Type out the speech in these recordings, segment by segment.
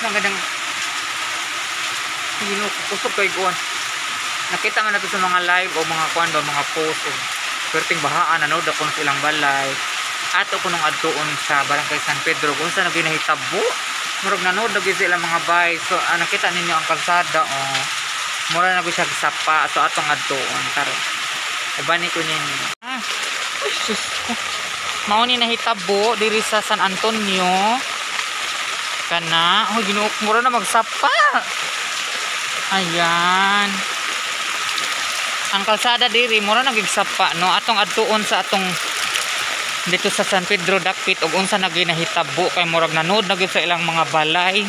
Nagadang kusog kay guwan. Nakita man nato sa mga live o mga kuan ba, mga post o perting bahaan ano da kun silang balay. Ato ko nung adtuon sa Barangay San Pedro kung saan ginahitabo. Murag nanood lagi sila mga bay. So nakita ninyo ang kalsada mura na ko siya sapa. So atong adtuon taro. Ibani ko ninyo. Mao ni nahitabo diri sa San Antonio. Kana, Ginoo, mura na magsapa. Ayan. Ang kalsada diri mura na gigsapa no. Atong adtuon sa atong dito sa San Pedro Dakpit ug unsa na ginahitabo kay murag nanood na gyud sa ilang mga balay.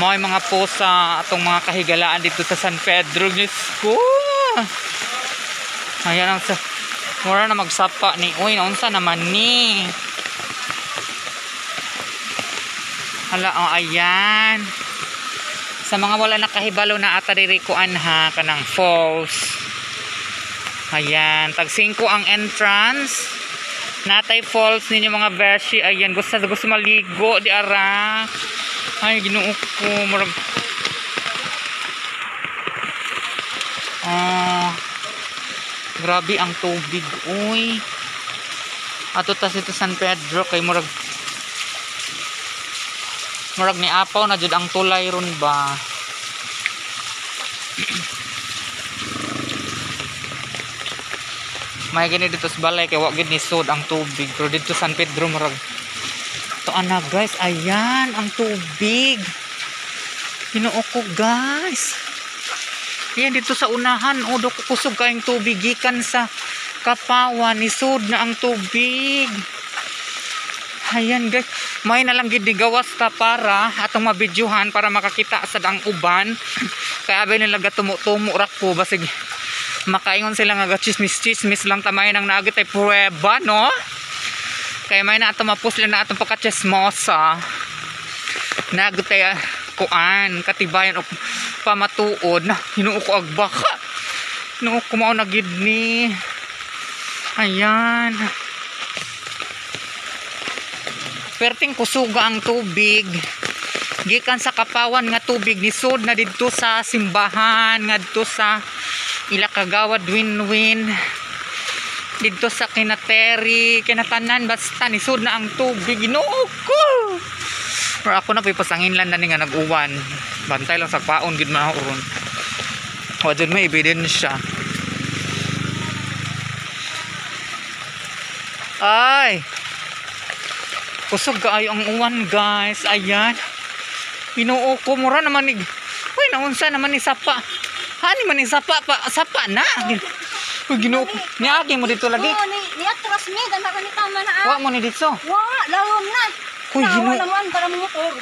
Mao mga post sa atong mga kahigalaan dito sa San Pedro. Diyos ko. Ayan ang mura na magsapa ni. Uy, naunsa naman ni. Hala, ayan. Sa mga wala nakahibalo na ata diri kuan ha kanang falls. Ayan, tag 5 ang entrance. Natay falls ninyo mga beshi. Ayan, gusto maligo di ara. Ay, Ginoo ko, murag. Grabe ang tubig, uy. Ato tas ito San Pedro kay murag ni apaw na jud ang tulay ron ba. May gani dito sa balay kay wa gid ni sud ang tubig, pero dito San Pedro murag to ana guys. Ayan ang tubig. Ginoo ko guys. Ayan dito sa unahan do ko kusog kayong tubig gikan sa Kapawan, ni sud na ang tubig. Ayan guys, may na lang gid gawas ta para atong mabidyuhan para makakita sa ang uban. Kaya abay nila gatumo-tumo ra ko basig makaingon sila nga chismis lang tamay nang naagit ay prueba no. Kaya may na ato mapus lang na atong pagka-chismosa. Naagit ay kuan katibayan o pamatuod na Ginoo ko agbaka. Ginoo ko mao na gid ni. Ayan. Perting kusuga ang tubig gikan sa Kapawan nga tubig ni sud na didto sa simbahan ngadto sa Ilakagawad Winwin didto sa Kinateri kinatanan basta ni sud na ang tubig. Ginoo ko. Pero ako na pasangin lang na ni nga nag-uwan. Bantay lang sa paon gid man ron. Wa jud may ebidensya. Ay. Kusog kaayo ang uwan guys. Ayan. Ginoo ko mura naman ni. Uy, naunsa naman ni sapa. Hani man ni sapa pa sapa na. Uy, Ginoo ko. Niagi mo dito lagi. Ni atras mi dan ni tama na. Wa mo ni dito. Wa, lawom na. Uy, Ginoo. Naman para motor.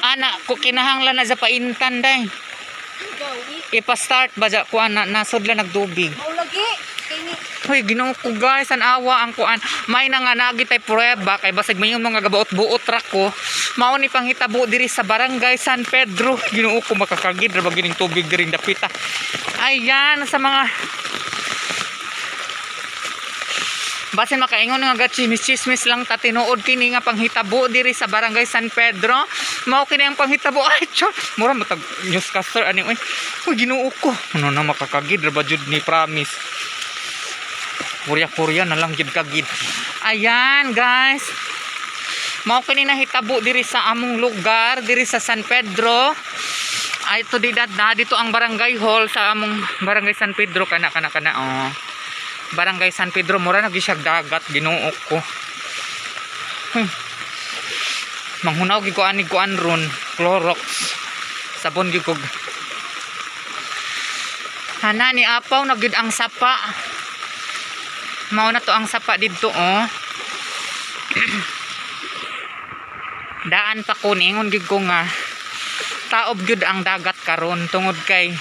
Ana ko kinahanglan na sa paintan day. Ipa-start ba ja kuan nasod lang nagtubig. Mao lagi. Hoy, Ginoo ko guys, an awa ang kuan. May na nga nagitay prueba kay basig may mga gabuot-buot ra ko. Mao ni panghitabo diri sa Barangay San Pedro. Ginoo ko makakagid ra ba gining tubig diri dapita. Ayan sa mga basin makaingon nga chismis lang ta tinuod kini nga panghitabo diri sa Barangay San Pedro. Mao kini ang panghitabo. Ay, chon. Mura matag newscaster ani oy. Hoy, Ginoo ko. Ano na makakagid ra ba jud ni promise. Purya na lang gid kagid. Ayan guys. Mao kini nahitabo diri sa among lugar diri sa San Pedro. Ay to dito ang barangay hall sa among Barangay San Pedro kana Barangay San Pedro mura na gisyag dagat. Ginoo ko. Manghunaw gid ko ani kuan ron Clorox. Sabon gid ko. Hana ni apaw na gid ang sapa. Mao na to ang sapa didto Daan pa ko ningon gid ko nga taob gid ang dagat karon tungod kay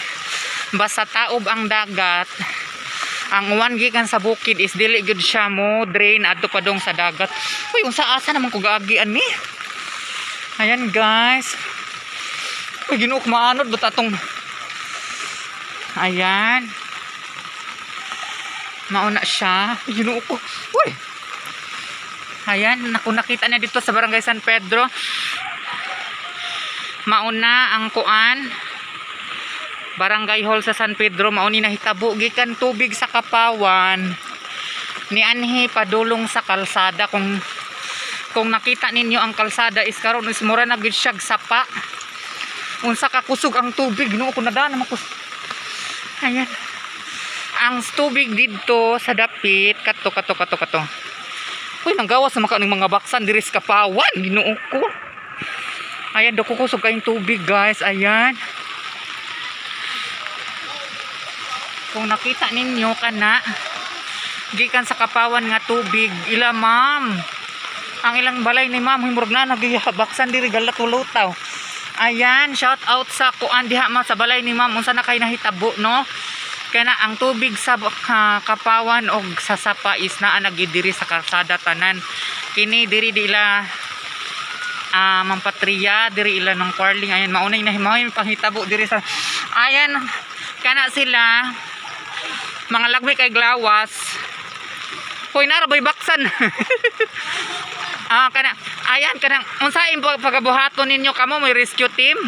basta taob ang dagat ang uwan gikan sa bukid is dili gid siya mo drain adto pa dong sa dagat. Uy, unsa asa naman ko gaagian ni. Ayan guys. Uy, Ginoo ko maanod ba tatong. Ayan. Mauna siya. Ginoo ko. Uy. Ayan, nakita niya dito sa Barangay San Pedro. Mauna ang kuan Barangay Hall sa San Pedro, mauni nahitabo gikan tubig sa Kapawan ni anhi padulong sa kalsada. Kung nakita ninyo ang kalsada is karon is mura na gid siya sapa, unsa ka kusog ang tubig no kun nadaan naman ayan ang tubig dito sa dapit kato. Uy, nanggawas naman ka ng mga baksan diri sa Kapawan, Ginoo ko. Ayan, dako kusog kayong tubig guys, ayan. Kung nakita ninyo kana gikan sa Kapawan nga tubig, ila ma'am. Ang ilang balay ni ma'am himurog na nagihabaksan diri galatulutaw. Ayan, shout out sa kuan diha ma sa balay ni ma'am unsa na kay nahitabo no. Kaya na ang tubig sa Kapawan og sa sapa is naa nagidiri sa kalsada tanan. Kini diri dila Mampatriya, diri ila ng Quarling. Ayan, maunay na himaw panghitabo diri sa ayan kana sila mga lagmi kay glawas. Hoy nara bay baksan. Ayan kanang unsain pagabuhaton ninyo kamo may rescue team.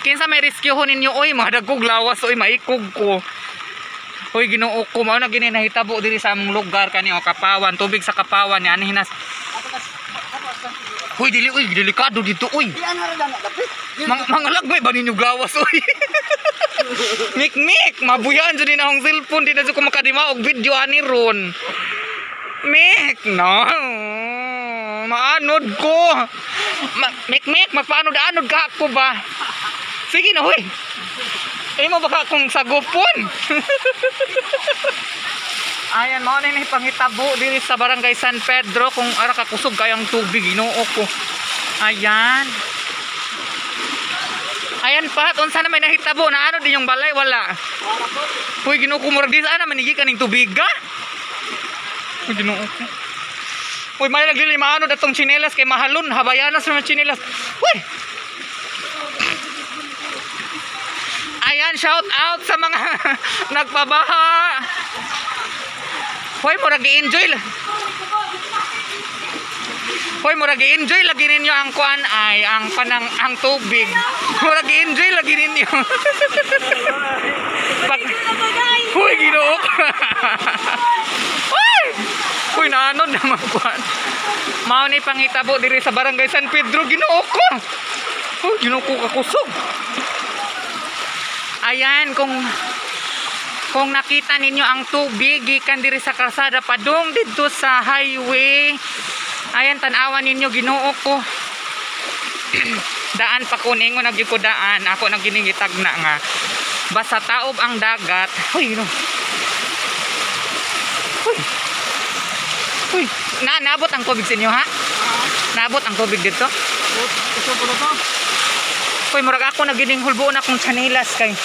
Kinsa may rescue ho ninyo oy mga dagkog lawas oy maikog ko. Hoy Ginoo ko mao na gini nahitabo diri sa among lugar kani o Kapawan, tubig sa Kapawan ni ani hinas. Hoy dili oy delikado dito oy. Mga lagmay ba ninyo gawas oy. Mik mabuyan jud na hong cellphone di na ko makadima og video ani ron. Mik no. Maanod ko. Mik magpaanod-anod ka ako ba? Sige na hoy. Mo baka kung sagupon. Ayan, mao na pangitabo diri sa Barangay San Pedro kung ara ka kusog kayang tubig Ginoo ko. Ayan. Ayan pat, unsa na may nahitabo na ano din yung balay wala. Hoy Ginoo ko murag dis ana manigi kaning tubiga. Hoy Ginoo ko. Hoy may naglilimaano datong tsinelas kay mahalon habayanas sa tsinelas. Hoy. Ayan, shout out sa mga nagpabaha. Hoy murag i-enjoy. Hoy murag i-enjoy lagi ninyo ang kuan ay ang ang tubig. Murag i-enjoy lagi ninyo. Hoy Ginoo. Hoy! Hoy naanod naman kuan. Mao ni pangitabo diri sa Barangay San Pedro Ginoo ko. Hoy Ginoo ko kakusog. Ayan, kung nakita ninyo ang tubig gikan diri sa kalsada padung dito sa highway. Ayan, tanawan ninyo Ginoo ko. Daan pa ko ningon nagdi ko daan. Ako nang giningitag na nga. Basta taob ang dagat. Hoy, no. Hoy. Naabot ang tubig sa inyo ha? Naabot ang tubig dito? Ito po na to. Hoy, murag ako nagining hulbuon akong chanilas kay.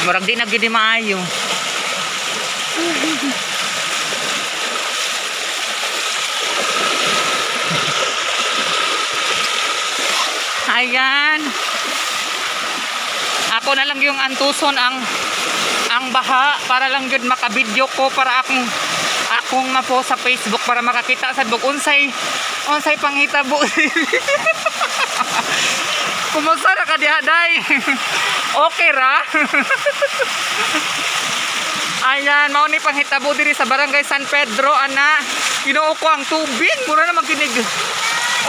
Murag di nagidi maayo. Ayan. Ako na lang yung antuson ang baha para lang yun makabidyo ko para akong mapost sa Facebook para makakita sa bug unsay panghitabo. Kumusta na ka diha day? Okay ra? Ayan, mao ni panghitabo diri sa Barangay San Pedro ana. Ginoo ko ang tubig, mura na magkinig.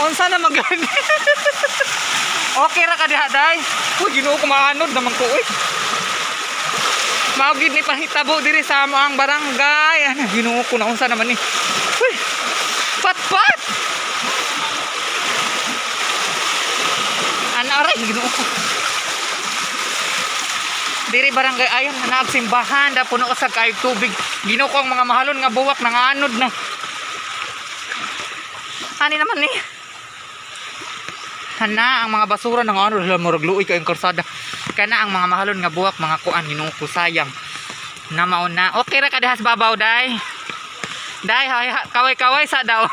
Unsa na magani? Okay ra ka diha day? Uy, Ginoo ko maanod naman ko uy. Mao gid ni panghitabo diri sa among barangay. Ana, Ginoo ko na unsa naman ni. Uy. Pat. Aray, Ginoo ko. Diri barangay ayon na simbahan da puno sa kay tubig. Ginoo ko ang mga mahalon nga buwak nangaanod na. Ani naman ni. Hana ang mga basura nangaanod murag luoy kay kalsada. Kana ang mga mahalon nga buwak mga kuan Ginoo ko sayang. Na mao na. Okay ra ka dihas babaw day. Day kaway sa daw.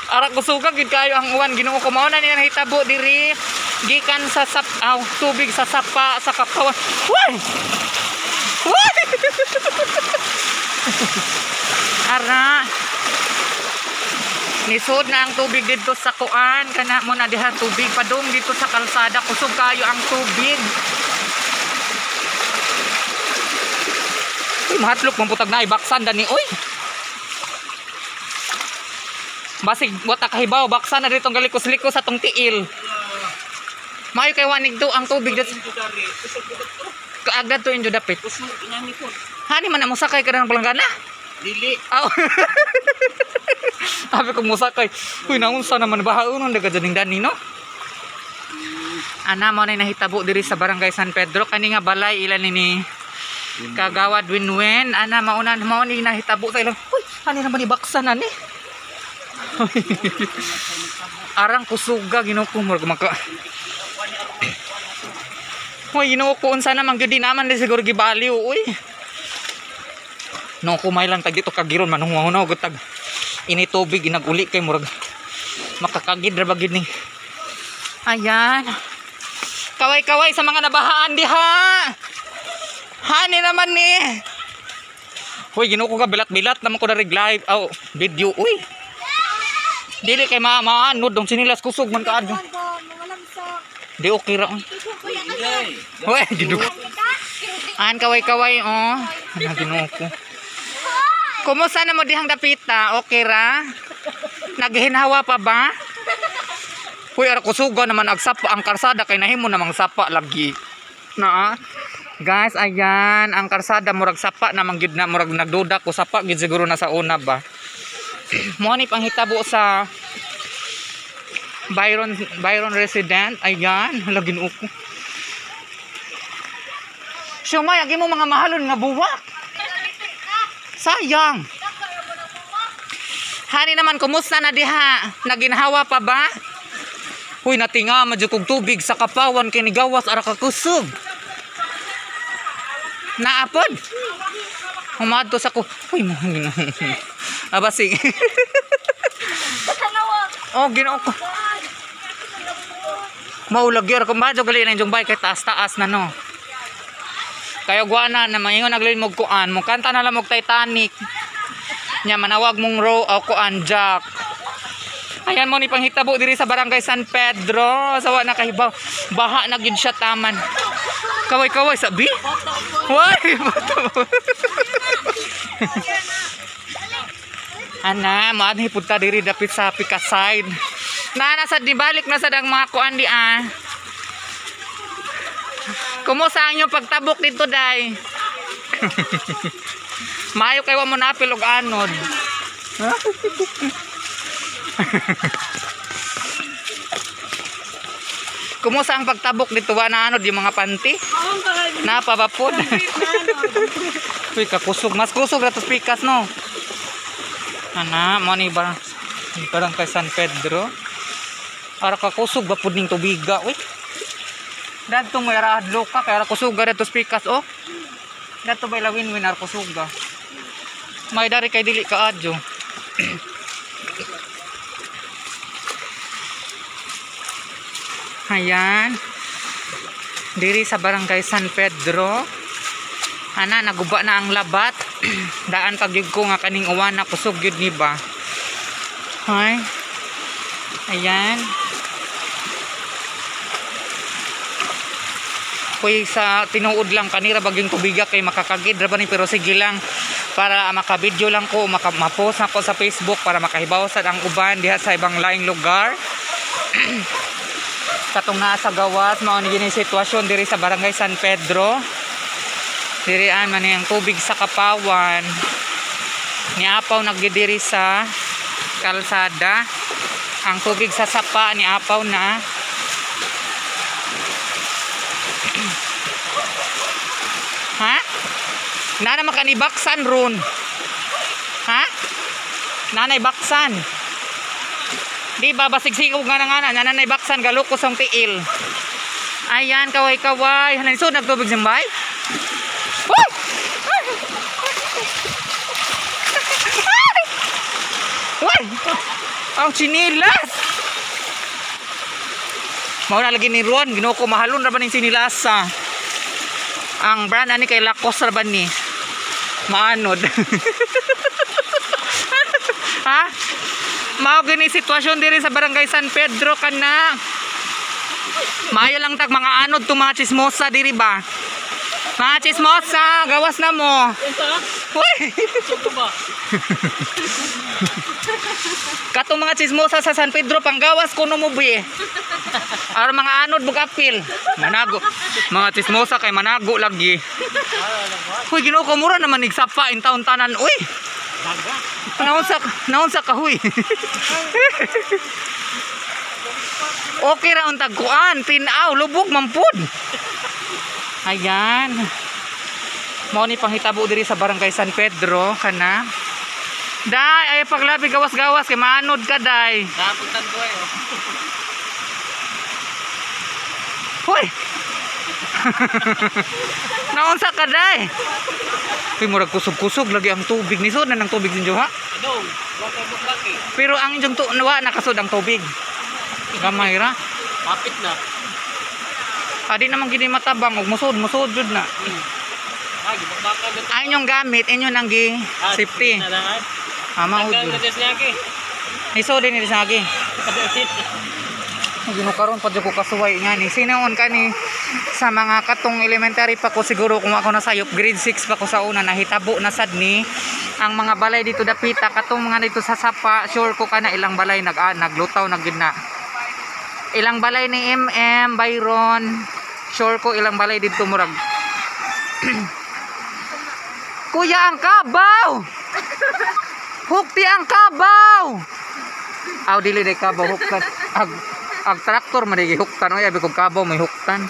Ara kusuga gid kayo ang uwan Ginoo ko mao na ni nahitabo diri gikan sa tubig sa sapa sa Kapawan. Hoy! Ara Nisod na ang tubig dito sa kuan. Kana mo na diha tubig. Padung dito sa kalsada. Kusog kayo ang tubig. Uy, mahatlok. Mamputag na. Ibaksan dani. Uy. Basig. Wata kahibaw. Baksan na dito ang galikos-likos sa tong tiil. Mayo kay wanig to ang tubig dito. Kaagad to inyo dapit. Hani man na mo sakay ka ng palanggana? Dili. Aw. Sabi ko musakay. Uy, naunsa naman bahaunon daga janing dani no? Ana mo na nahitabo diri sa Barangay San Pedro kani nga balay ilan ni Kagawad Winwin. Ana mauna mo ni nahitabo sa ilang. Uy, hani naman ibaksan ani. Arang kusuga Ginoo ko maka. Uy, Ginoo ko unsa naman gyud naman di siguro gibaliw uy. No kumay lang tag dito kagiron manungunaw gud tag ini tubig inaguli kay murag makakagid ra bagid ni. Ayan. Kaway-kaway sa mga nabahaan diha. Hani naman ni. Hoy, Ginoo ko ka bilat-bilat naman ko na live aw video uy. Dili kay maanod dong sinilas kusog man kaadto. Di okay ra. Hoy, Ginoo. An kaway-kaway oh. Ana Ginoo ko. Kumusta na mo dihang dapita? Okay ra? Naghinhawa pa ba? Uy, ara kusuga naman agsapa ang karsada kay nahimo namang sapa lagi. Na guys, ayan ang karsada murag sapa namang gyud na murag nagduda ko sapa gyud siguro na sa una ba. Mo ni panghitabo sa Byron resident. Ayan, lagin uko. Sumay, agi mo mga mahalon nga buwak. Sayang. Hani naman, kumusta na diha? Naginhawa pa ba? Huy, natinga, madyo kong tubig sa kapawan kay nigawas ara kakusog. Naapod? Humadto sa ko. Huy, abasing. Oh, Ginoo ko. Maulagyar ko madyo gali na yung bay kay taas-taas na no. Kaya guana na maingon naglin mo kuan mo kanta na lang mo Titanic nya manawag mong row o kuan Jack. Ayan mo ni panghitabo diri sa Barangay San Pedro sawa na kahibaw baha na gyud siya taman. Kaway-kaway sabi. Why? Ana maadhi punta diri dapit sa Pika side. Na sa dibalik na sa dang mga kuan di ah. Kumusta ang inyong pagtabok dito, day? Mayo kayo mo napil og anod. Kumusta ang pagtabok dito? Wala anod yung mga panty? Napabapod. Uy, kakusog. Mas kusog na ito pikas, no? Ana, mo ni Barangay San Pedro. Para kakusog, bapod ning tubiga. Uy. Dato may rahadlo ka kaya kusuga dato spikas oh. Dato bay lawin winar kusuga. May dari kay dili ka adyo. Ayan. Diri sa Barangay San Pedro. Ana naguba na ang labat. Daan pagyud ko nga kaning uwan na kusog gyud ni ba. Hay. Ayan. Kuy sa tinuod lang kanira baging tubiga kay makakagid ra ba ni pero sige lang para makabidyo lang ko mapost ako sa Facebook para makahibaw sa ang uban diha sa ibang laing lugar. Katong naa sa gawas mao ni gini sitwasyon diri sa Barangay San Pedro. Dirian man ang tubig sa kapawan. Niapaw nagdiri sa kalsada. Ang tubig sa sapa niapaw na. Ha? Nana makanibaksan ron. Ha? Nanay baksan. Di ba basig-sigog nga na nanay baksan galukos ang tiil. Ayan kaway-kaway. Hanan so nagtubig simbay. Woo! Why? Ang chinilas. Mao na lagi ni Ron, Ginoo ko mahalon ra ba ning sinilasa. Ang brand ani kay Lacoste ra ba ni? Maanod. Ha? Mao gini sitwasyon diri sa Barangay San Pedro kana. Maayo lang tag mga anod to mga chismosa diri ba. Mga chismosa, gawas na mo. Uy. Katong mga chismosa sa San Pedro panggawas kuno mo bi. Ara mga anod bug apil. Manago. Mga chismosa kay manago lagi. Uy, Ginoo ko mura naman igsapa in taon tanan. Uy. Naon sa kahoy. Okay ra untag kuan, tinaw, lubog mampud. Ayan. Mao ni panghitabo diri sa Barangay San Pedro kana. Day, ay paglabi gawas-gawas kay maanod ka day. Napuntan ko eh. Hoy. Naunsa ka day? Uy, murag kusog-kusog lagi ang tubig ni sud na ng tubig ninyo ha. Ano? Wala mo laki. Pero ang inyong tuwa nakasud ang tubig. Gamay ra. Kapit na. Adi naman gini matabang ug musud jud na. Ay, gibakbaka na. Ay inyong gamit inyo nang gi safety. Ama Hanggang ud. na des lagi. Iso din ni sagi. Ginukaron pa jud ko kasuway nga ni. Sinuon ka ni sa mga katong elementary pa ko siguro kung ako nasayop grade 6 pa ko sa una nahitabo na sad ni ang mga balay dito dapita katong mga dito sa Sapa sure ko kana ilang balay naglutaw na gid na. Ilang balay ni MM Byron sure ko ilang balay dito murag. Kuya ang kabaw. Hukti ang kabaw. Aw dili day kabaw huktan. Ag traktor man di huktan oy abi kog kabaw may huktan.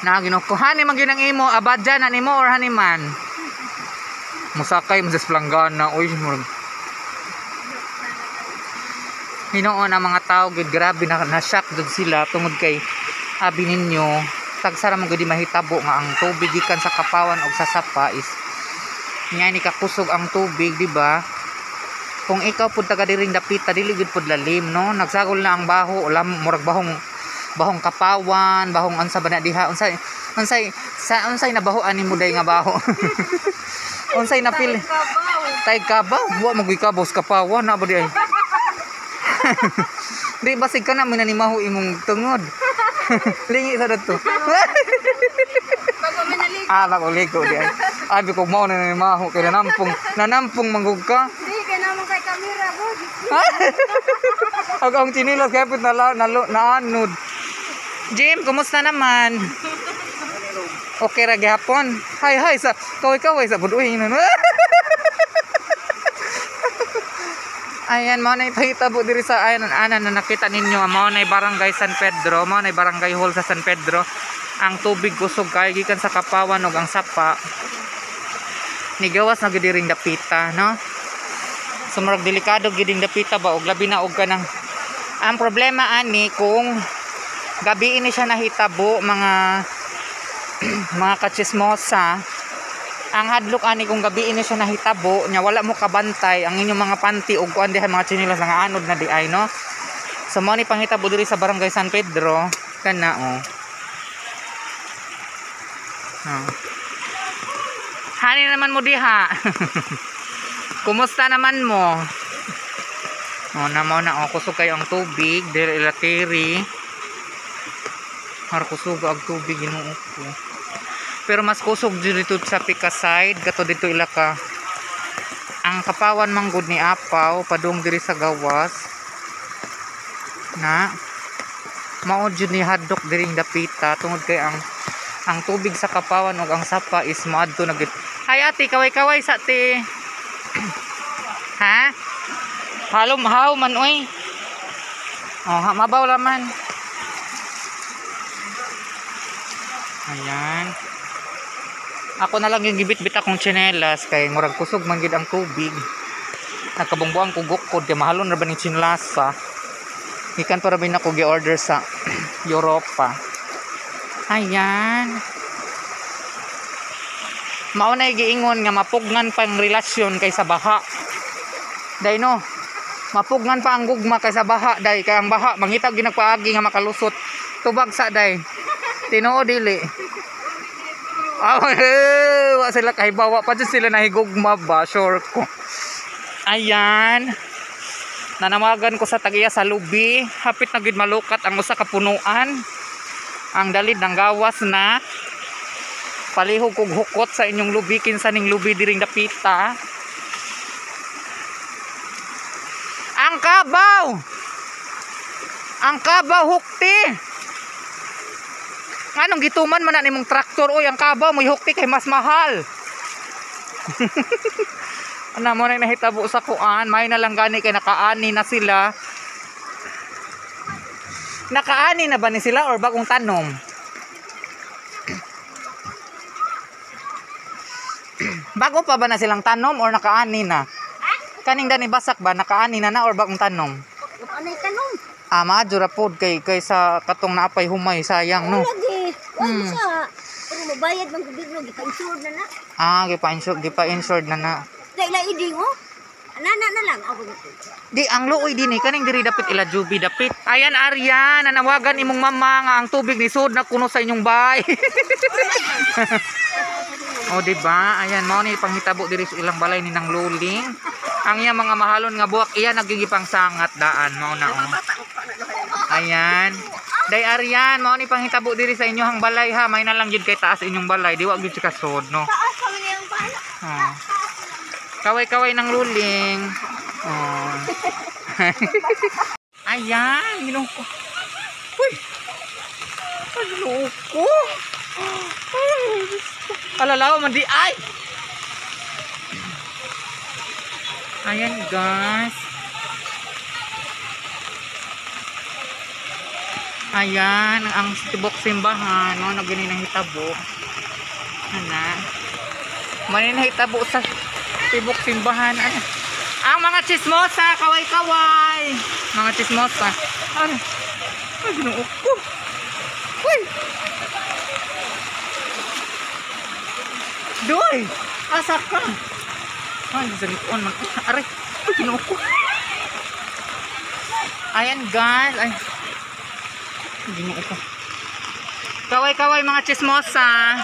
Na ginoko hani man ginang imo abadya na nimo or hani man. Musakay mo sa planggana oy murag. Hinoon ang mga tao gid grabe na shock dud sila tungod kay abi ninyo tagsara man gud mahitabo nga ang tubig gikan sa Kapawan og sa Sapa is nga ni kakusog ang tubig di ba? Kung ikaw pud taga diring dapita dili gid pud lalim no nagsagol na ang baho ulam murag bahong Kapawan bahong unsa ba na diha unsay na bahoan nimo day nga baho. Unsay na pil tay kabaw wa mo gikabaw sa Kapawan na ba di ay. Di basig ka na minanimaho imong tungod. Lingi sa dito. Bago ligo di ay. Abi ko mao na nanimaho kay nanampong manggug ka. Kay kamera bo. Ang chinilas kaya pud naanod. Jim, kumusta naman? Okay ra gihapon. Hi sa kaway sa buduy na. Ayan, mao na ipahitabo diri sa anan na nakita ninyo. Mao na Barangay San Pedro, mao na Barangay Hall sa San Pedro. Ang tubig kusog kay gikan sa Kapawan ug ang Sapa. Nigawas na gid diring dapita, no? Sumurag delikado giding dapita ba og labi na og kanang ang problema ani kung gabi ini siya nahitabo mga mga kachismosa ang hadlok ani kung gabi ini siya nahitabo nya wala mo kabantay ang inyong mga panty og kuan diha mga chinilas nga anod na di ay no so mo ni panghitabo diri sa Barangay San Pedro kana hani naman mo diha. Kumusta naman mo? Mo na kusog kayo ang tubig diri ilateri. Har kusog ang tubig Ginoo ko. Pero mas kusog dito sa Pika side kato dito ilaka. Ang Kapawan manggod ni Apaw padung diri sa gawas. Na mao jud ni hadlok diring dapita tungod kay ang tubig sa Kapawan ug ang Sapa is moadto na gid. Hay ate kaway-kaway sa te. Ha? Haw man oy. Oh, mabaw laman. Ayan. Ako na lang yung gibit-bit akong tsinelas kay murag kusog man gid ang tubig. Nakabungbuang ko gukod kay mahalon ra ba ni tsinelasa. Ikan para bin ako gi-order sa Europa. Ayan. Mao na giingon nga mapugnan pa ang relasyon kaysa baha. Day no. Mapugnan pa ang gugma kaysa baha day kay ang baha mangita ginagpaagi nga makalusot. Tubag sa day. Tinuod dili. Wa sila kahibawa pa dyan sila nahigugma ba sure ko. Ayan. Nanawagan ko sa tagiya sa lubi. Hapit na gid malukat ang usa ka punuan. Ang dalid ng gawas na. Palihog kog hukot sa inyong lubi. Kinsa ning lubi diring dapita. Ang kabaw! Ang kabaw hukti! Anong gituman man na nimong traktor? Uy, ang kabaw mo hukti kay mas mahal. Ano mo na nahitabo sa kuan, may na lang gani kay nakaani na sila. Nakaani na ba ni sila or bagong tanom? Bago pa ba na silang tanom or nakaani na? Kaning dani basak ba nakaani na or bagong tanom? Anay tanong? Ah, maadjura pod kay sa katong naapay humay sayang no. Lagi. Wala siya. Pero mabayad ng gobyerno, gipa-insure na. Ah, gipa-insured na. Dahil iding oh. Nana na lang ako nito. Di ang luoy din kaning diri dapit ila jubi dapit. Ayan Arya, nanawagan imong mama nga ang tubig ni sud na kuno sa inyong bay. O di ba? Ayan mao ni panghitabo diri sa ilang balay ni nang luling. Ang iya mga mahalon nga buwak iya nagigipang sangat daan mao na oh. Ayan. Day Aryan, mao ni panghitabo diri sa inyo hang balay ha. May na lang jud kay taas inyong balay, di wa gyud si kasod no. Taas kami niyang bala. Oh. Kaway-kaway ng luling. Oh. Ayan, ginuko. Uy. Ginuko. Kalalaw man di ay. Ayan guys. Ayan ang tibok simbahan, no, nagini nang hitabo. Ana. Manin hitabo sa tibok simbahan. Ano? Ang mga chismosa, kaway-kaway. Mga chismosa. Ano? Ay, ginuok ko. Uy! Doy! Asa ka? Ay, zanipon man. Aray! Ay, ginuok ko. Ayan guys. Ay. Ginuok ko. Kaway-kaway mga chismosa.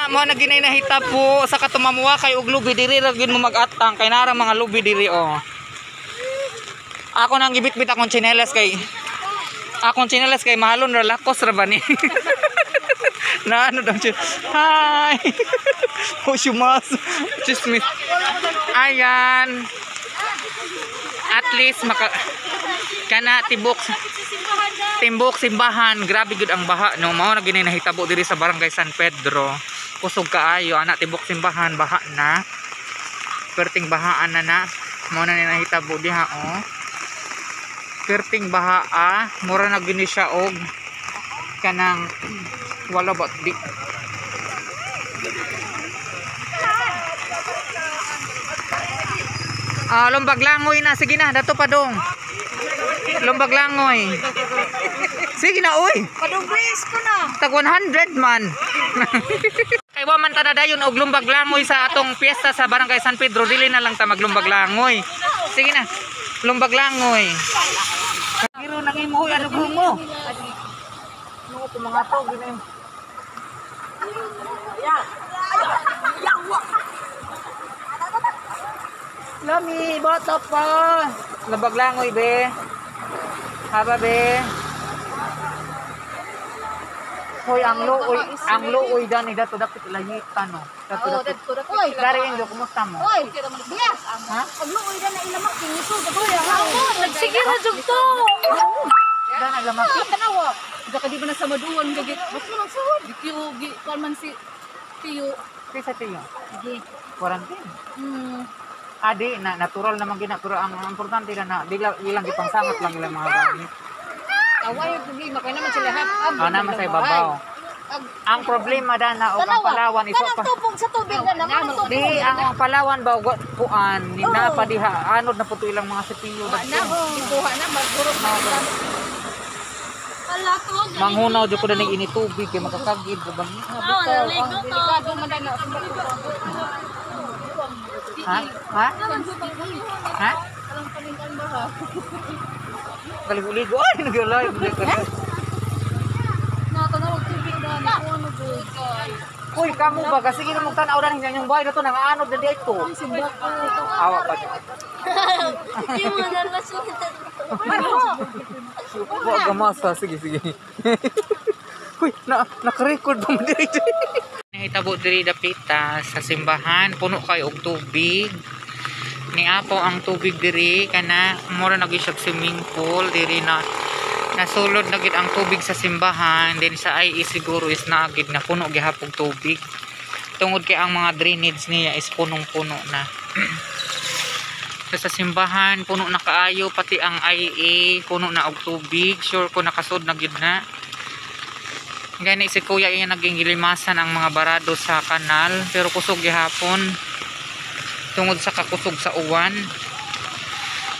Mo na ginay nahita po sa katumamuwa kay og lubi diri ra gyud mo mag-atang kay nara mga lubi diri oh. Ako nang gibitbit akong tsinelas kay mahalon ra lakos ra ba ni. Na ano daw siya. Hi. Oh shumas. Chismis. Ayan. At least maka kana timbok simbahan, grabe gud ang baha no. Mao na ginay nahitabo diri sa barangay San Pedro. Kusog kaayo ana tibok simbahan baha na. Perting bahaan na. Mao na ni nahitabo diha oh. Perting bahaa, mura na gini siya og kanang wala ba di. Ah, lumbag langoy na, sige na, dato pa dong. Lumbag langoy. Sige na, uy. Padugris ko na. Tag 100 man. Kay wa man ta dayon og lumbag langoy sa atong piyesta sa Barangay San Pedro, dili na lang ta maglumbag langoy. Sige na. Lumbag langoy. Pero nangimuhi ano mo? Ano ko mga to gini. Ya. Lami, bata pa. Lumbag langoy be. Haba be. Hoy ang looy dani dato dapat ilayitan no. Dato dapat. Oy, Dari yung kumusta mo? oy. Bias. Ha? Pagluoy na ilamak kiniso dagoy. Nagsige na jud to. Dan naglamak. Tanawa. Baka di ba na sa maduwan gagit. Basta lang sahod. Di kalman si Tiyo. Kisa tiyo. Sige. Quarantine. Hmm. Na natural naman ginaturo ang importante na ilang ipangsangat lang ilang mga gamit. Away pagi makay naman sila hap. Naman sa ibabaw. Ang problema dana o ang Palawan iso pa. Tupong sa tubig na naman. Di ang Palawan ba kuan ni napadiha anod na puto ilang mga sepiyo Na ibuha na magurot na. Ala to. manghunaw jud ko danig ini tubig kay makakagid ba bang. Delikado man na. Ha? Ha? Ha? Alang paningan ba ha? Kaligo-ligo ay nagyalay. Natanawag tubig na. Ano gud. Uy, kamu ba? Kasi gina mong tanaw na yung buhay na to, nangaanod na dito. Simba ko. Awa pa niya. Yung mga nalasutan. Huwag gamasa. Sige, sige. Uy, nakarecord ba mo dito? Nahitabo diri dapita sa simbahan. Puno kayo og tubig. Niapo ang tubig diri. Kana, mura naging siya swimming pool. Diri na nasulod na gid ang tubig sa simbahan. Then sa IE siguro is nagid na puno gihapog tubig. Tungod kay ang mga drainage niya is punong-puno na. So, sa simbahan puno na kaayo, pati ang IE puno na og tubig. Sure ko nakasud na gid na. Gani si kuya iya naging gilimasan ang mga barado sa kanal, pero kusog gihapon tungod sa kakusog sa uwan.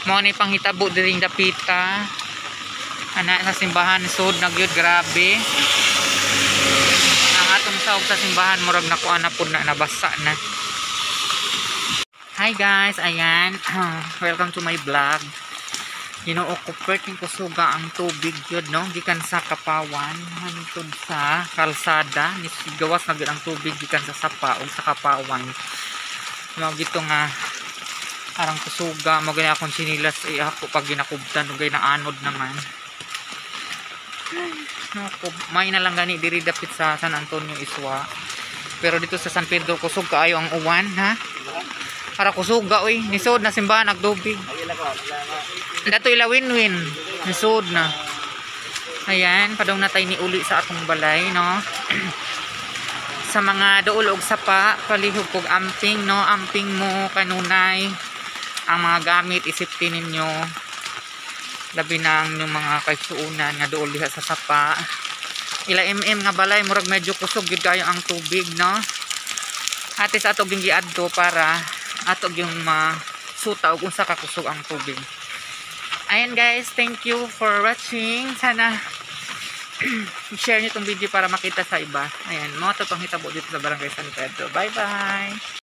Mao ni panghitabo diring dapita ana sa simbahan sud nagyud grabe. Ang atong sahog sa simbahan murag nakuha na pud na nabasa na. Hi guys, ayan. Welcome to my vlog. Ginoo ko perking kusuga ang tubig yun, no? Gikan sa Kapawan hangtod sa kalsada. Gawas na gyud ang tubig gikan sa Sapa ug sa Kapawan. Mao gito nga arang kusuga mo gani akong sinilas ako pag ginakubtan ug ginaanod naman. No, may na lang gani diri dapit sa San Antonio Iswa. Pero dito sa San Pedro kusog kaayo ang uwan, ha? Para kusuga oy, nisod na simbahan ang tubig. Dato ila win-win, nisod na. Ayan, padong natay ni uli sa atong balay, no? Sa mga duol og sapa, palihog kog amping, no? Amping mo kanunay ang mga gamit isiptin ninyo. Labi na ang inyong mga kaisuunan nga duol diha sa sapa. Ila nga balay murag medyo kusog gyud kayo ang tubig, no? Ate sa ato giadto para ato yung masuta og unsa ka kusog ang tubig. Ayan guys, thank you for watching. Sana share niyo tong video para makita sa iba. Ayan, mga totoong hitabo dito sa Barangay San Pedro. Bye bye.